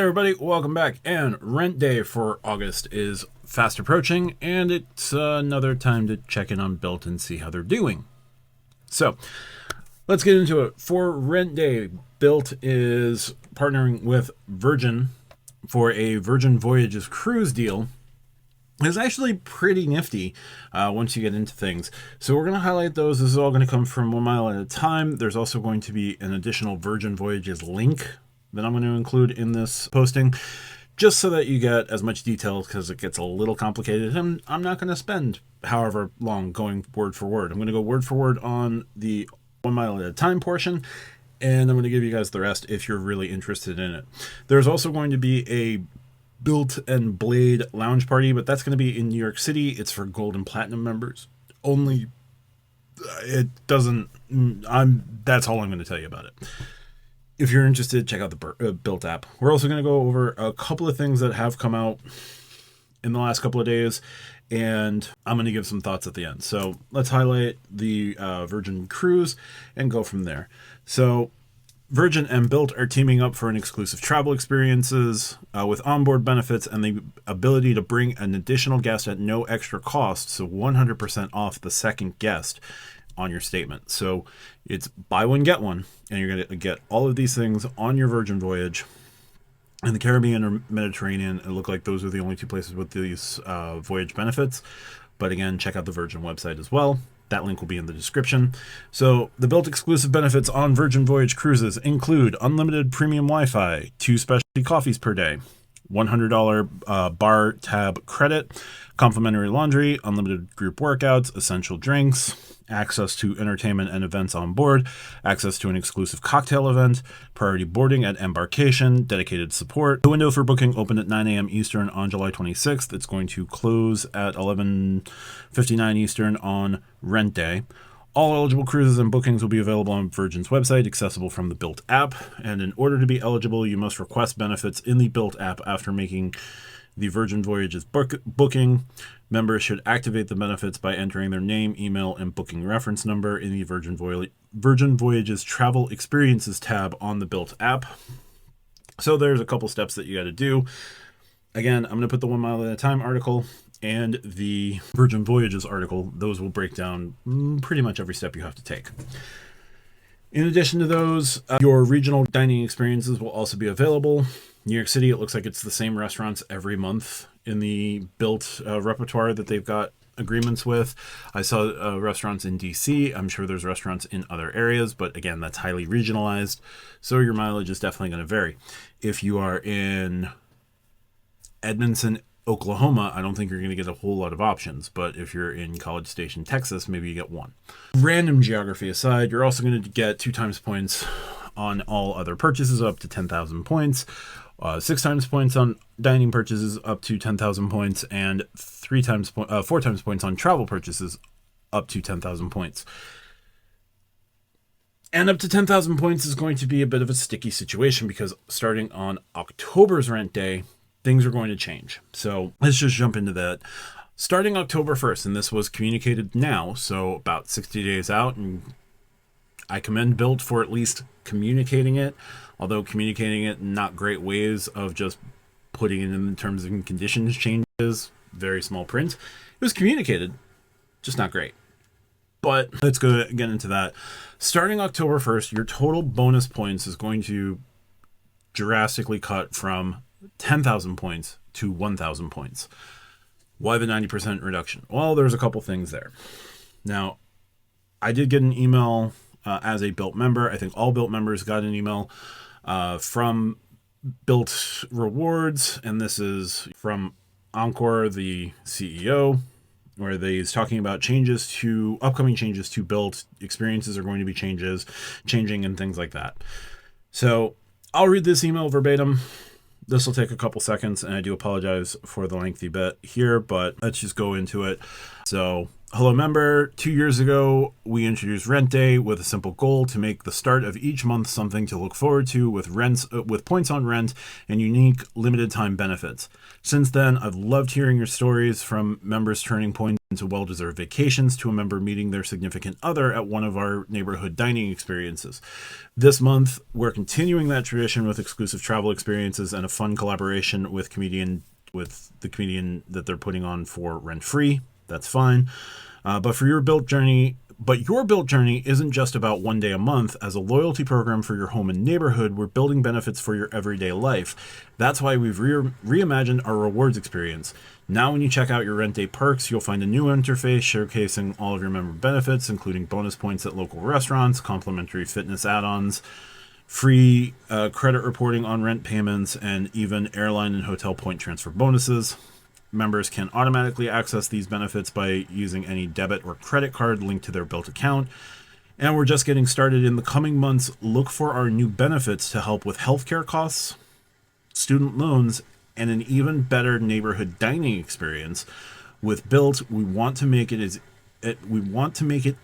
everybody, welcome back. And rent day for August is fast approaching, and it's another time to check in on Bilt and see how they're doing. So let's get into it. For rent day, Bilt is partnering with Virgin for a Virgin Voyages cruise deal. It's actually pretty nifty once you get into things. So we're going to highlight those. This is all going to come from 1 mile at a time. There's also going to be an additional Virgin Voyages link that I'm going to include in this posting, just so that you get as much detail, because it gets a little complicated. And I'm not going to spend however long going word for word. I'm going to go word for word on the 1 mile at a time portion, and I'm going to give you guys the rest if you're really interested in it. There's also going to be a Bilt and Blade lounge party, but that's going to be in New York City. It's for gold and platinum members only. It doesn't, that's all I'm going to tell you about it. If you're interested, check out the Bilt app. We're also going to go over a couple of things that have come out in the last couple of days, and I'm going to give some thoughts at the end. So let's highlight the Virgin Cruise and go from there. So Virgin and Bilt are teaming up for an exclusive travel experiences with onboard benefits and the ability to bring an additional guest at no extra cost, so 100% off the second guest on your statement. So it's buy one, get one, and you're going to get all of these things on your Virgin voyage. In the Caribbean or Mediterranean, it looked like those are the only two places with these voyage benefits. But again, check out the Virgin website as well. That link will be in the description. So the Bilt exclusive benefits on Virgin Voyage cruises include unlimited premium Wi-Fi, 2 specialty coffees per day, $100 bar tab credit, complimentary laundry, unlimited group workouts, essential drinks, access to entertainment and events on board, access to an exclusive cocktail event, priority boarding at embarkation, dedicated support. The window for booking opened at 9 a.m. Eastern on July 26th. It's going to close at 11:59 Eastern on rent day. All eligible cruises and bookings will be available on Virgin's website, accessible from the Bilt app. And in order to be eligible, you must request benefits in the Bilt app after making the Virgin Voyages booking. Members should activate the benefits by entering their name, email, and booking reference number in the Virgin Voyages Travel Experiences tab on the Bilt app. So there's a couple steps that you got to do. Again, I'm going to put the 1 mile at a time article and the Virgin Voyages article. Those will break down pretty much every step you have to take. In addition to those, your regional dining experiences will also be available. New York City, it looks like it's the same restaurants every month in the Bilt repertoire that they've got agreements with. I saw restaurants in DC. I'm sure there's restaurants in other areas, but again, that's highly regionalized. So your mileage is definitely going to vary. If you are in Edmondson, Oklahoma, I don't think you're going to get a whole lot of options, but if you're in College Station, Texas, maybe you get one. Random geography aside, you're also going to get 2 times points on all other purchases up to 10,000 points, 6 times points on dining purchases up to 10,000 points, and 4 times points on travel purchases up to 10,000 points. And up to 10,000 points is going to be a bit of a sticky situation, because starting on October's rent day, things are going to change. So let's just jump into that. Starting October 1st, and this was communicated now, so about 60 days out, and I commend Bilt for at least communicating it, although communicating it in not great ways of just putting it in the terms and conditions changes, very small print. It was communicated, just not great. But let's go get into that. Starting October 1st, your total bonus points is going to drastically cut from 10,000 points to 1,000 points. Why the 90% reduction? Well, there's a couple things there. Now, I did get an email as a Bilt member. I think all Bilt members got an email from Bilt Rewards, and this is from Encore, the CEO, where he's talking about upcoming changes to Bilt. Experiences are going to be changing and things like that. So I'll read this email verbatim. This will take a couple seconds, and I do apologize for the lengthy bit here, but let's just go into it. So Hello, member. 2 years ago, we introduced Rent Day with a simple goal to make the start of each month something to look forward to with points on rent and unique limited time benefits. Since then, I've loved hearing your stories, from members turning points into well-deserved vacations to a member meeting their significant other at one of our neighborhood dining experiences. This month, we're continuing that tradition with exclusive travel experiences and a fun collaboration with the comedian that they're putting on for Rent Free. That's fine. But your Bilt journey isn't just about one day a month. As a loyalty program for your home and neighborhood, we're building benefits for your everyday life. That's why we've reimagined our rewards experience. Now when you check out your Rent Day perks, you'll find a new interface showcasing all of your member benefits, including bonus points at local restaurants, complimentary fitness add-ons, free credit reporting on rent payments, and even airline and hotel point transfer bonuses. Members can automatically access these benefits by using any debit or credit card linked to their Bilt account. And we're just getting started. In the coming months, look for our new benefits to help with healthcare costs, student loans, and an even better neighborhood dining experience. With Bilt, we want to make it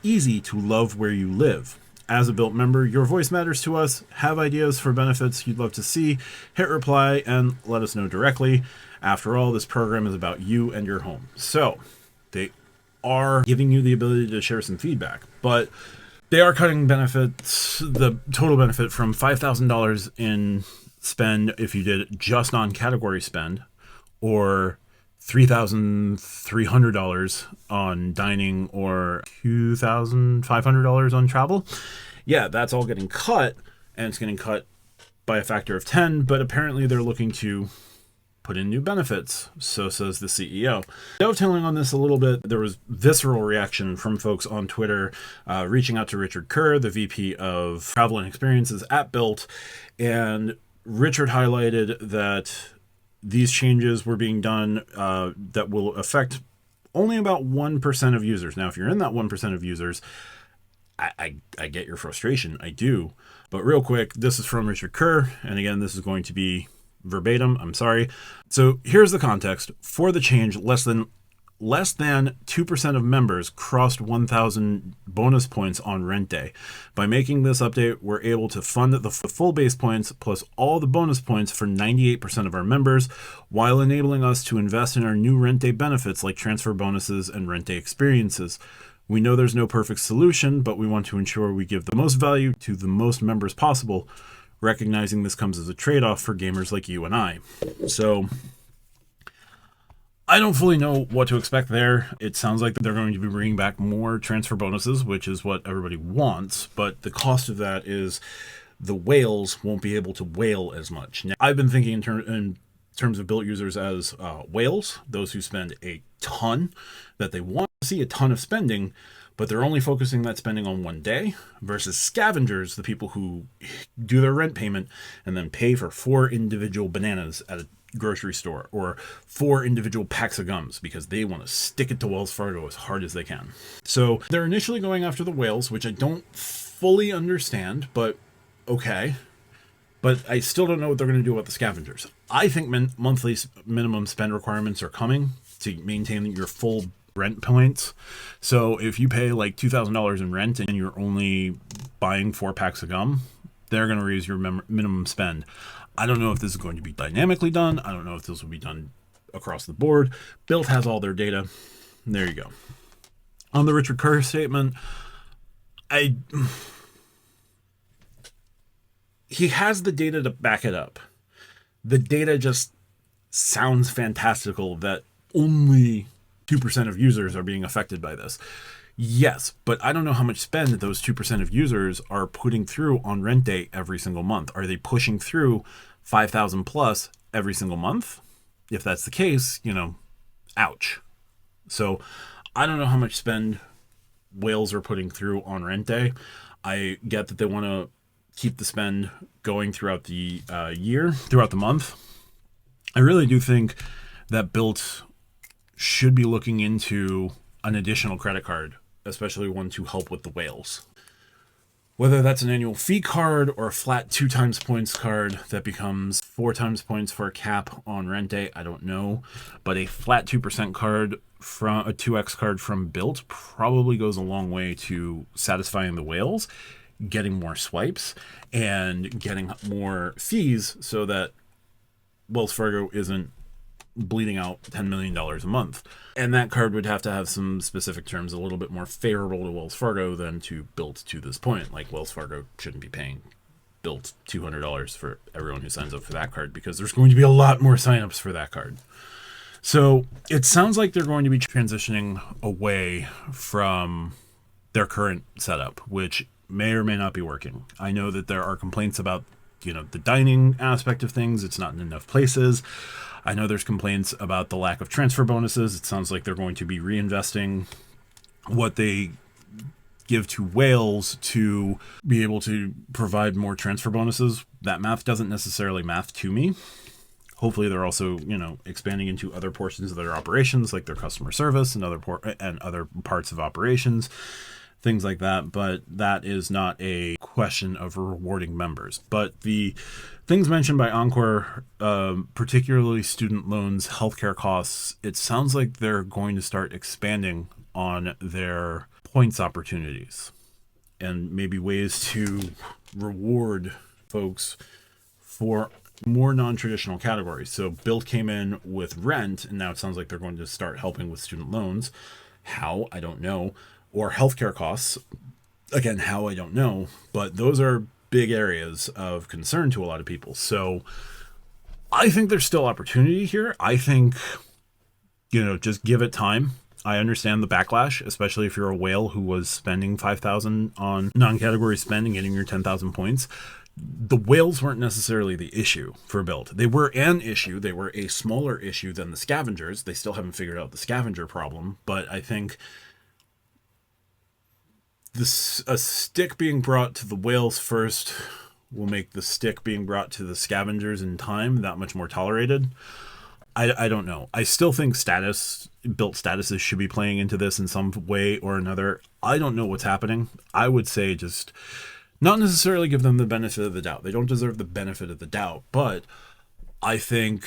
easy to love where you live. As a Bilt member, your voice matters to us. Have ideas for benefits you'd love to see? Hit reply and let us know directly. After all, this program is about you and your home. So they are giving you the ability to share some feedback, but they are cutting benefits, the total benefit, from $5,000 in spend if you did just on category spend, or $3,300 on dining, or $2,500 on travel. Yeah, that's all getting cut, and it's getting cut by a factor of 10, but apparently they're looking to put in new benefits, so says the CEO. Dovetailing on this a little bit, there was visceral reaction from folks on Twitter reaching out to Richard Kerr, the VP of Travel and Experiences at Bilt, and Richard highlighted that these changes were being done that will affect only about 1% of users. Now, if you're in that 1% of users, I get your frustration. I do. But real quick, this is from Richard Kerr. And again, this is going to be verbatim. I'm sorry. So here's the context. For the change, less than 2% of members crossed 1,000 bonus points on Rent Day. By making this update, we're able to fund the full base points plus all the bonus points for 98% of our members, while enabling us to invest in our new Rent Day benefits like transfer bonuses and Rent Day experiences. We know there's no perfect solution, but we want to ensure we give the most value to the most members possible, recognizing this comes as a trade-off for gamers like you and I. So I don't fully know what to expect there. It sounds like they're going to be bringing back more transfer bonuses, which is what everybody wants, but the cost of that is the whales won't be able to whale as much. Now, I've been thinking in terms of Bilt users as whales, those who spend a ton, that they want to see a ton of spending, but they're only focusing that spending on one day, versus scavengers, the people who do their rent payment and then pay for 4 individual bananas at a grocery store, or 4 individual packs of gums, because they want to stick it to Wells Fargo as hard as they can. So they're initially going after the whales, which I don't fully understand, but okay. But I still don't know what they're going to do about the scavengers. I think monthly minimum spend requirements are coming to maintain your full rent points. So if you pay like $2,000 in rent and you're only buying 4 packs of gum, they're going to raise your minimum spend. I don't know if this is going to be dynamically done. I don't know if this will be done across the board. Bilt has all their data. There you go. On the Richard Kerr statement, he has the data to back it up. The data just sounds fantastical that only 2% of users are being affected by this. Yes, but I don't know how much spend those 2% of users are putting through on Rent Day every single month. Are they pushing through 5,000 plus every single month? If that's the case, ouch. So I don't know how much spend whales are putting through on Rent Day. I get that they want to keep the spend going throughout the year, throughout the month. I really do think that Bilt should be looking into an additional credit card, especially one to help with the whales. Whether that's an annual fee card or a flat 2 times points card that becomes 4 times points for a cap on rent day, I don't know. But a flat 2% card from a 2x card from Bilt probably goes a long way to satisfying the whales, getting more swipes, and getting more fees so that Wells Fargo isn't bleeding out $10 million a month. And that card would have to have some specific terms a little bit more favorable to Wells Fargo than to Bilt to this point. Like, Wells Fargo shouldn't be paying Bilt $200 for everyone who signs up for that card, because there's going to be a lot more signups for that card. So it sounds like they're going to be transitioning away from their current setup, which may or may not be working. I know that there are complaints about, the dining aspect of things. It's not in enough places. I know there's complaints about the lack of transfer bonuses. It sounds like they're going to be reinvesting what they give to whales to be able to provide more transfer bonuses. That math doesn't necessarily math to me. Hopefully they're also, expanding into other portions of their operations, like their customer service and other parts of operations, things like that. But that is not a question of rewarding members. But the things mentioned by Encore, particularly student loans, healthcare costs, it sounds like they're going to start expanding on their points opportunities and maybe ways to reward folks for more non-traditional categories. So Bilt came in with rent, and now it sounds like they're going to start helping with student loans. How? I don't know. Or healthcare costs. Again, how? I don't know. But those are big areas of concern to a lot of people. So I think there's still opportunity here. I think, just give it time. I understand the backlash, especially if you're a whale who was spending 5,000 on non-category spend and getting your 10,000 points. The whales weren't necessarily the issue for Bilt. They were an issue. They were a smaller issue than the scavengers. They still haven't figured out the scavenger problem. But I think a stick being brought to the whales first will make the stick being brought to the scavengers in time that much more tolerated. I don't know. I still think Bilt statuses should be playing into this in some way or another. I don't know what's happening. I would say just not necessarily give them the benefit of the doubt. They don't deserve the benefit of the doubt, but I think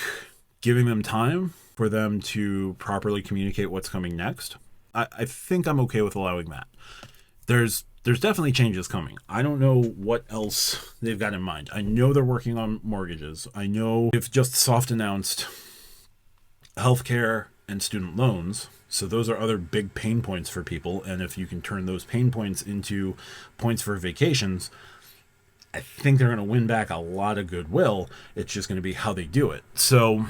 giving them time for them to properly communicate what's coming next, I think I'm okay with allowing that. There's definitely changes coming. I don't know what else they've got in mind. I know they're working on mortgages. I know they've just soft announced healthcare and student loans. So those are other big pain points for people. And if you can turn those pain points into points for vacations, I think they're going to win back a lot of goodwill. It's just going to be how they do it. So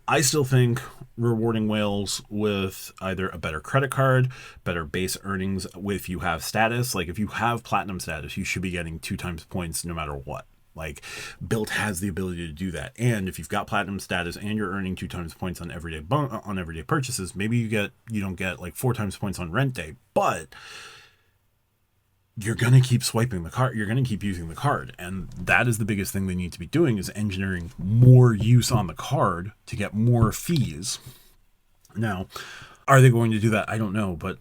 I still think rewarding whales with either a better credit card, better base earnings if you have status. Like, if you have platinum status, you should be getting 2 times points no matter what. Like, Bilt has the ability to do that. And if you've got platinum status and you're earning 2 times points on everyday purchases, maybe you don't get like 4 times points on rent day, but you're going to keep swiping the card. You're going to keep using the card. And that is the biggest thing they need to be doing, is engineering more use on the card to get more fees. Now, are they going to do that? I don't know. But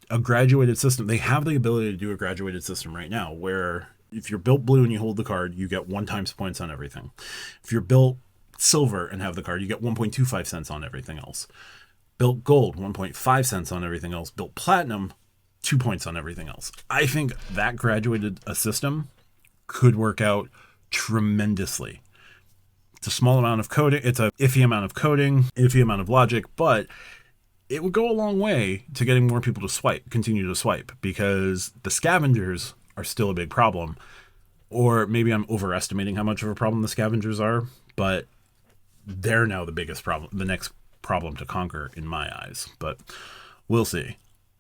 a graduated system, they have the ability to do a graduated system right now, where if you're Bilt Blue and you hold the card, you get 1 times points on everything. If you're Bilt Silver and have the card, you get 1.25 cents on everything else. Bilt Gold, 1.5 cents on everything else. Bilt Platinum, 2 points on everything else. I think that graduated a system could work out tremendously. It's a small amount of coding. It's a iffy amount of coding, iffy amount of logic, but it would go a long way to getting more people to continue to swipe, because the scavengers are still a big problem. Or maybe I'm overestimating how much of a problem the scavengers are, but they're now the biggest problem, the next problem to conquer in my eyes. But we'll see.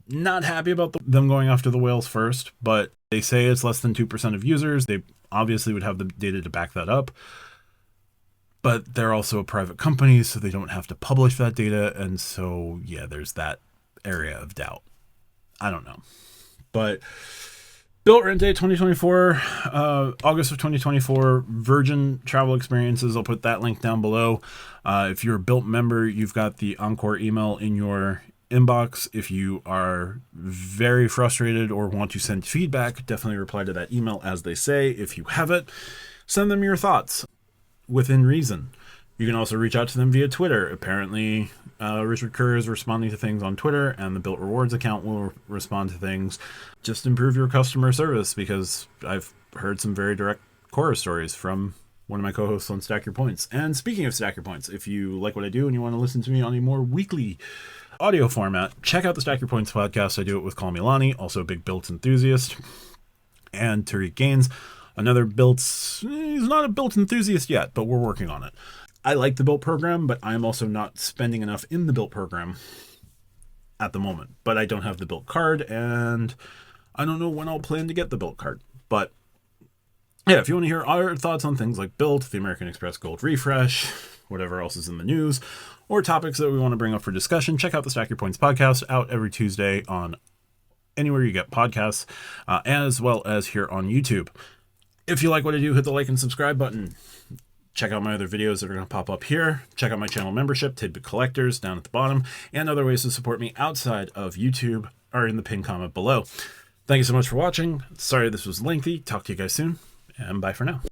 Not happy about them going after the whales first, but they say it's less than 2% of users. They obviously would have the data to back that up. But they're also a private company, so they don't have to publish that data. And so, yeah, there's that area of doubt. I don't know. But Bilt Rent Day 2024, August of 2024, Virgin Travel Experiences. I'll put that link down below. If you're a Bilt member, you've got the Encore email in your inbox. If you are very frustrated or want to send feedback, definitely reply to that email as they say. If you have it, send them your thoughts within reason. You can also reach out to them via Twitter. Apparently, Richard Kerr is responding to things on Twitter, and the Bilt Rewards account will respond to things. Just improve your customer service, because I've heard some very direct horror stories from one of my co-hosts on Stack Your Points. And speaking of Stack Your Points, if you like what I do and you want to listen to me on a more weekly audio format, check out the Stack Your Points podcast. I do it with Call Me Lonnie, also a big Bilt enthusiast, and Tariq Gaines, another Bilt. He's not a Bilt enthusiast yet, but we're working on it. I like the Bilt program, but I'm also not spending enough in the Bilt program at the moment. But I don't have the Bilt card, and I don't know when I'll plan to get the Bilt card. But yeah, if you want to hear our thoughts on things like Bilt, the American Express Gold Refresh, whatever else is in the news, or topics that we want to bring up for discussion, check out the Stack Your Points podcast, out every Tuesday on anywhere you get podcasts, as well as here on YouTube. If you like what I do, hit the like and subscribe button. Check out my other videos that are going to pop up here. Check out my channel membership, Tidbit Collectors, down at the bottom, and other ways to support me outside of YouTube are in the pinned comment below. Thank you so much for watching. Sorry this was lengthy. Talk to you guys soon, and bye for now.